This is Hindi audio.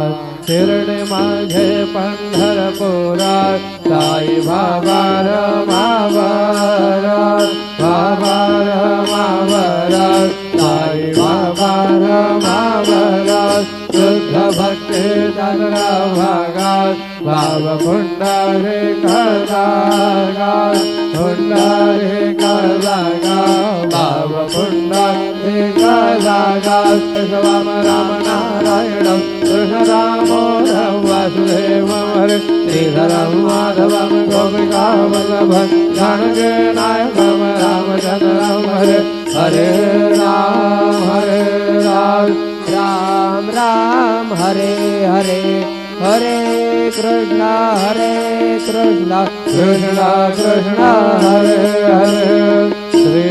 शिरडी माझे पंढरपुरा साई बाबा रमावर बाबा रमावर साई बाबा रमावर शुद्ध भक्ती चंद्र भागात बाबा पुंडरी कलागा पुंडरी कलागा बाबा पुंडरी कलागा स्वाम राम नारायण कृष्ण दामोदर वासुदेव हरे श्रीधरं माधवं गोपिका वल्लभं जानकी नायकं रामचन्द्रं हरे हरे राम राम राम हरे हरे हरे कृष्ण कृष्ण कृष्ण हरे हरे श्री